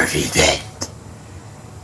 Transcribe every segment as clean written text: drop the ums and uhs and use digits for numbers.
prevent.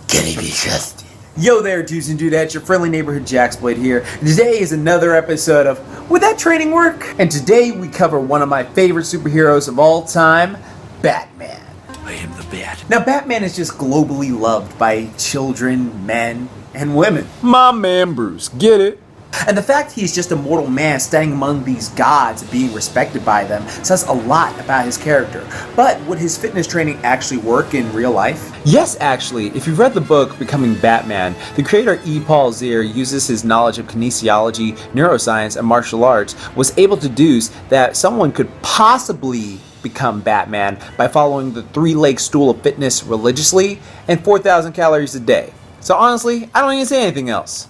Can he be trusted? Yo there, dudes and dudettes, your friendly neighborhood Jaxblade here. And today is another episode of Would That Training Work? And today we cover one of my favorite superheroes of all time, Batman. I am the Bat. Now, Batman is just globally loved by children, men, and women. My man Bruce, get it? And the fact he's just a mortal man standing among these gods and being respected by them says a lot about his character. But would his fitness training actually work in real life? Yes, actually, if you've read the book Becoming Batman, the creator E. Paul Zier uses his knowledge of kinesiology, neuroscience, and martial arts, was able to deduce that someone could possibly become Batman by following the 3-leg stool of fitness religiously and 4,000 calories a day. So honestly, I don't need to say anything else.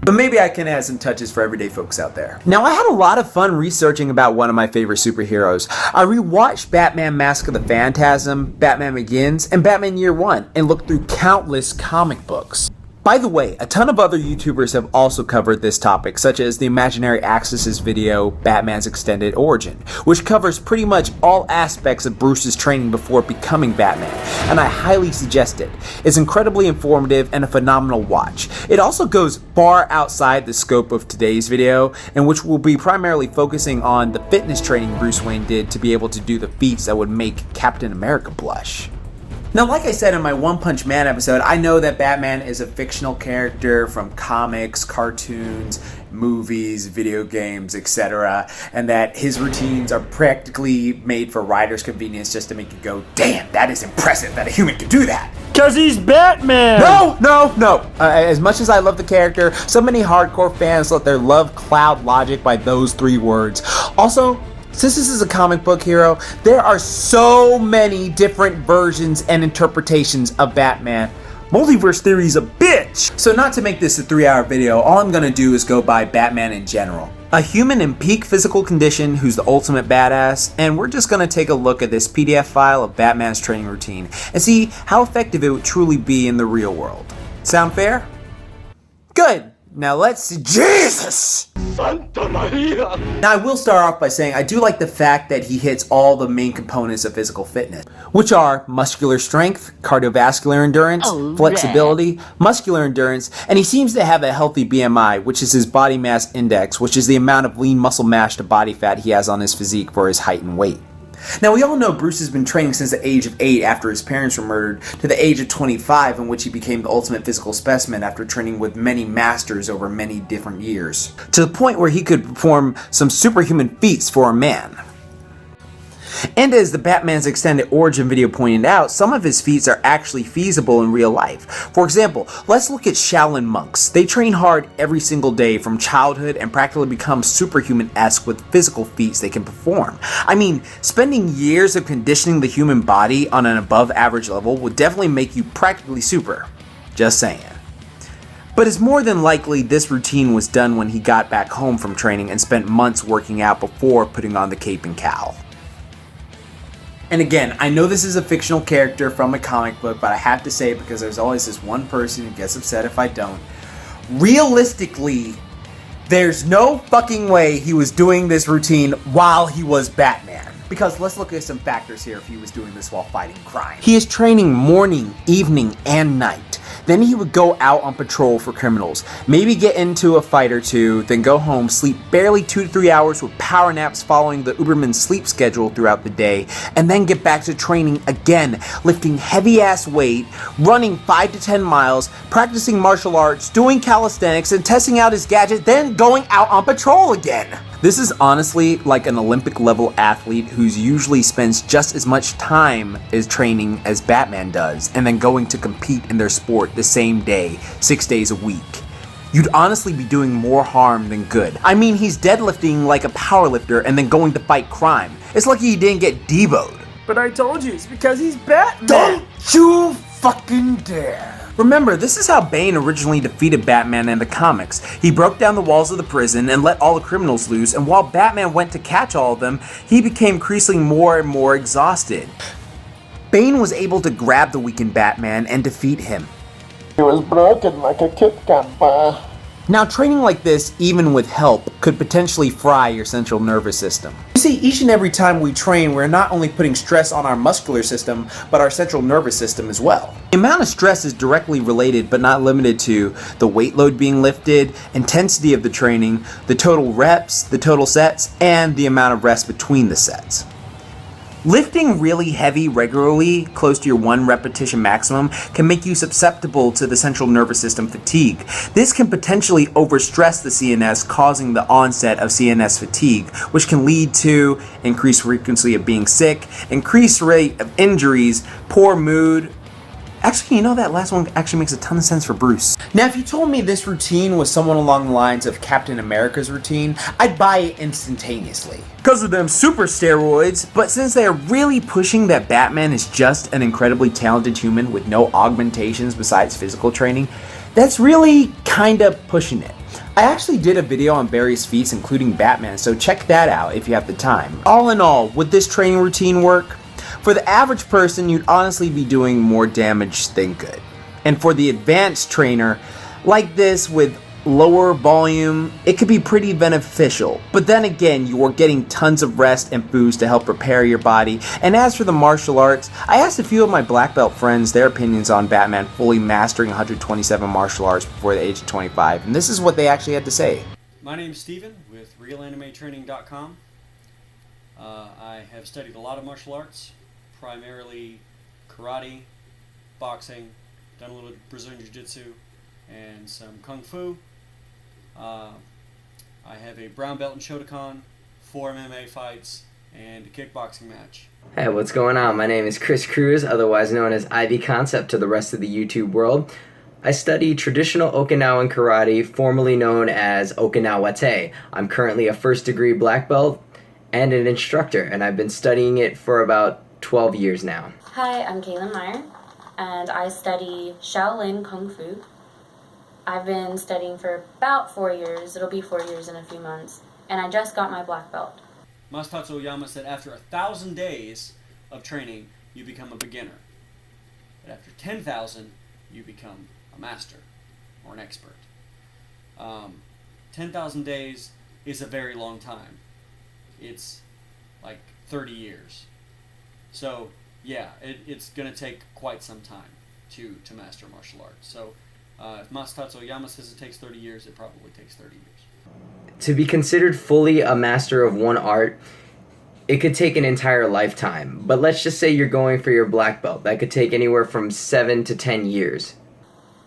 But maybe I can add some touches for everyday folks out there. Now, I had a lot of fun researching about one of my favorite superheroes. I rewatched Batman Mask of the Phantasm, Batman Begins, and Batman Year One, and looked through countless comic books. By the way, a ton of other YouTubers have also covered this topic, such as the Imaginary Axis' video, Batman's Extended Origin, which covers pretty much all aspects of Bruce's training before becoming Batman, and I highly suggest it. It's incredibly informative and a phenomenal watch. It also goes far outside the scope of today's video, in which we'll be primarily focusing on the fitness training Bruce Wayne did to be able to do the feats that would make Captain America blush. Now, like I said in my One Punch Man episode, I know that Batman is a fictional character from comics, cartoons, movies, video games, etc., and that his routines are practically made for writers' convenience just to make you go, damn, that is impressive that a human can do that. Cause he's Batman! No! As much as I love the character, so many hardcore fans let their love cloud logic by those 3 words. Also, since this is a comic book hero, there are so many different versions and interpretations of Batman. Multiverse theory's a bitch! So not to make this a 3-hour video, all I'm gonna do is go by Batman in general. A human in peak physical condition who's the ultimate badass, and we're just gonna take a look at this PDF file of Batman's training routine and see how effective it would truly be in the real world. Sound fair? Good! Now let's see. Jesus! Santa Maria! Now I will start off by saying I do like the fact that he hits all the main components of physical fitness, which are muscular strength, cardiovascular endurance, flexibility, muscular endurance, and he seems to have a healthy BMI, which is his body mass index, which is the amount of lean muscle mass to body fat he has on his physique for his height and weight. Now, we all know Bruce has been training since the age of 8 after his parents were murdered to the age of 25, in which he became the ultimate physical specimen after training with many masters over many different years, to the point where he could perform some superhuman feats for a man. And as the Batman's Extended Origin video pointed out, some of his feats are actually feasible in real life. For example, let's look at Shaolin monks. They train hard every single day from childhood and practically become superhuman-esque with physical feats they can perform. I mean, spending years of conditioning the human body on an above average level would definitely make you practically super. Just saying. But it's more than likely this routine was done when he got back home from training and spent months working out before putting on the cape and cowl. And again, I know this is a fictional character from a comic book, but I have to say it because there's always this one person who gets upset if I don't. Realistically, there's no fucking way he was doing this routine while he was Batman. Because let's look at some factors here if he was doing this while fighting crime. He is training morning, evening, and night. Then he would go out on patrol for criminals, maybe get into a fight or two, then go home, sleep barely 2 to 3 hours with power naps following the Uberman's sleep schedule throughout the day, and then get back to training again, lifting heavy-ass weight, running 5 to 10 miles, practicing martial arts, doing calisthenics, and testing out his gadget, then going out on patrol again. This is honestly like an Olympic-level athlete who's usually spends just as much time as training as Batman does, and then going to compete in their sport the same day, 6 days a week. You'd honestly be doing more harm than good. I mean, he's deadlifting like a powerlifter and then going to fight crime. It's lucky he didn't get deboed. But I told you, it's because he's Batman! Don't you fucking dare! Remember, this is how Bane originally defeated Batman in the comics. He broke down the walls of the prison and let all the criminals loose, and while Batman went to catch all of them, he became increasingly more and more exhausted. Bane was able to grab the weakened Batman and defeat him. He was broken like a Kit Kat bar. Now, training like this, even with help, could potentially fry your central nervous system. You see, each and every time we train, we're not only putting stress on our muscular system, but our central nervous system as well. The amount of stress is directly related, but not limited to the weight load being lifted, intensity of the training, the total reps, the total sets, and the amount of rest between the sets. Lifting really heavy regularly, close to your 1 repetition maximum, can make you susceptible to the central nervous system fatigue. This can potentially overstress the CNS, causing the onset of CNS fatigue, which can lead to increased frequency of being sick, increased rate of injuries, poor mood. Actually, you know, that last one actually makes a ton of sense for Bruce. Now, if you told me this routine was someone along the lines of Captain America's routine, I'd buy it instantaneously. Because of them super steroids, but since they are really pushing that Batman is just an incredibly talented human with no augmentations besides physical training, that's really kind of pushing it. I actually did a video on various feats, including Batman, so check that out if you have the time. All in all, would this training routine work? For the average person, you'd honestly be doing more damage than good. And for the advanced trainer, like this with lower volume, it could be pretty beneficial. But then again, you are getting tons of rest and foods to help prepare your body. And as for the martial arts, I asked a few of my black belt friends their opinions on Batman fully mastering 127 martial arts before the age of 25. And this is what they actually had to say. My name's Steven with RealAnimeTraining.com. I have studied a lot of martial arts, primarily karate, boxing, done a little Brazilian Jiu-Jitsu, and some Kung Fu. I have a brown belt in Shotokan, 4 MMA fights, and a kickboxing match. Hey, what's going on? My name is Chris Cruz, otherwise known as Ivy Concept to the rest of the YouTube world. I study traditional Okinawan karate, formerly known as Okinawate. I'm currently a first-degree black belt and an instructor, and I've been studying it for about 12 years now. Hi, I'm Kaylin Meyer, and I study Shaolin Kung Fu. I've been studying for about 4 years. It'll be 4 years in a few months, and I just got my black belt. Masatatsu Oyama said after 1,000 days of training, you become a beginner. But after 10,000, you become a master or an expert. 10,000 days is a very long time. It's like 30 years. So, yeah, it's going to take quite some time to master martial arts. So, if Masatatsu Oyama says it takes 30 years, it probably takes 30 years. To be considered fully a master of one art, it could take an entire lifetime. But let's just say you're going for your black belt. That could take anywhere from 7 to 10 years.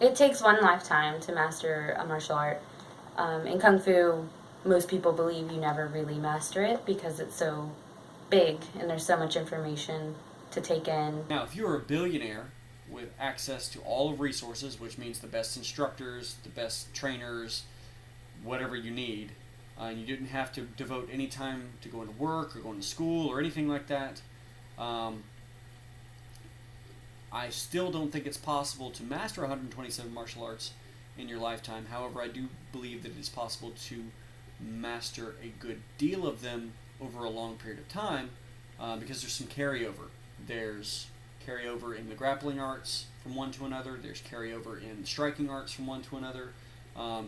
It takes one lifetime to master a martial art. In Kung Fu, most people believe you never really master it because it's so big and there's so much information to take in. Now, if you're a billionaire with access to all of resources, which means the best instructors, the best trainers, whatever you need, and you didn't have to devote any time to going to work or going to school or anything like that, I still don't think it's possible to master 127 martial arts in your lifetime. However, I do believe that it is possible to master a good deal of them over a long period of time, because there's some carryover. There's carryover in the grappling arts from one to another. There's carryover in striking arts from one to another.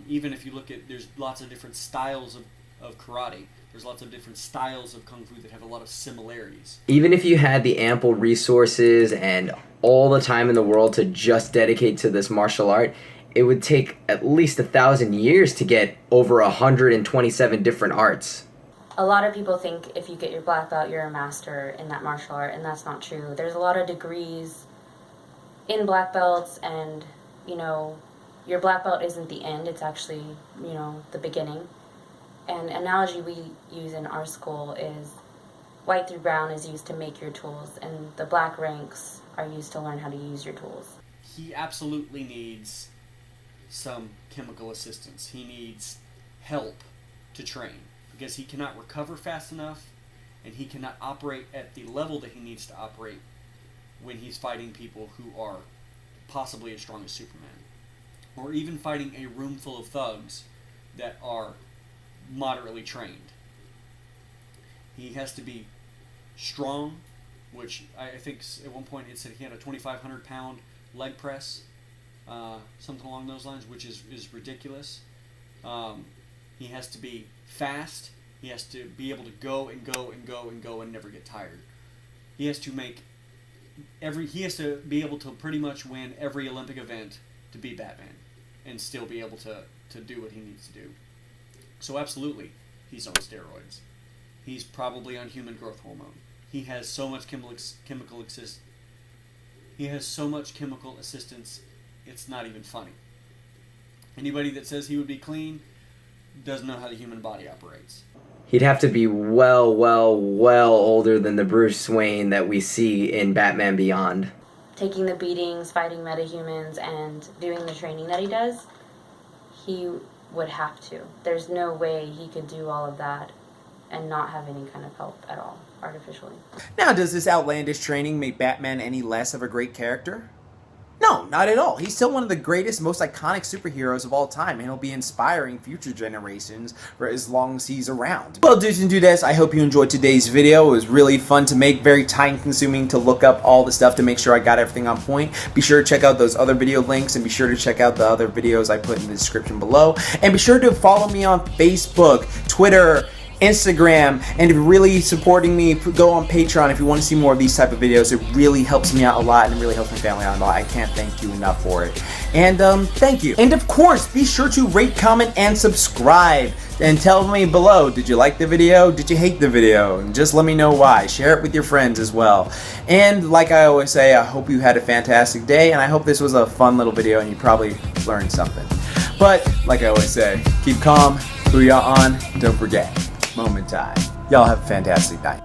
Even if you look at, there's lots of different styles of karate. There's lots of different styles of Kung Fu that have a lot of similarities. Even if you had the ample resources and all the time in the world to just dedicate to this martial art, it would take at least 1,000 years to get over 127 different arts. A lot of people think if you get your black belt, you're a master in that martial art, and that's not true. There's a lot of degrees in black belts, and, you know, your black belt isn't the end, it's actually, you know, the beginning. An analogy we use in our school is white through brown is used to make your tools, and the black ranks are used to learn how to use your tools. He absolutely needs some chemical assistance. He needs help to train, because he cannot recover fast enough, and he cannot operate at the level that he needs to operate when he's fighting people who are possibly as strong as Superman, or even fighting a room full of thugs that are moderately trained. He has to be strong, which I think at one point it said he had a 2,500 pound leg press, something along those lines, which is ridiculous. He has to be fast, He has to be able to go and go and go and go and never get tired. He has to make he has to be able to pretty much win every Olympic event to be Batman and still be able to do what he needs to do. So absolutely, he's on steroids. He's probably on human growth hormone. He has so much chemical assistance, it's not even funny. Anybody that says he would be clean doesn't know how the human body operates. He'd have to be well older than the Bruce Wayne that we see in Batman Beyond. Taking the beatings, fighting metahumans, and doing the training that he does, he would have to. There's no way he could do all of that and not have any kind of help at all, artificially. Now, does this outlandish training make Batman any less of a great character? No, not at all. He's still one of the greatest, most iconic superheroes of all time, and he'll be inspiring future generations for as long as he's around. Well, dudes and dudettes, I hope you enjoyed today's video. It was really fun to make, very time-consuming to look up all the stuff to make sure I got everything on point. Be sure to check out those other video links, and be sure to check out the other videos I put in the description below. And be sure to follow me on Facebook, Twitter, Instagram, and if you're really supporting me, go on Patreon if you want to see more of these type of videos. It really helps me out a lot and it really helps my family out a lot. I can't thank you enough for it. And thank you. And of course, be sure to rate, comment, and subscribe. And tell me below, did you like the video? Did you hate the video? And just let me know why. Share it with your friends as well. And like I always say, I hope you had a fantastic day, and I hope this was a fun little video and you probably learned something. But like I always say, keep calm, booyah on, don't forget, moment time. Y'all have a fantastic night.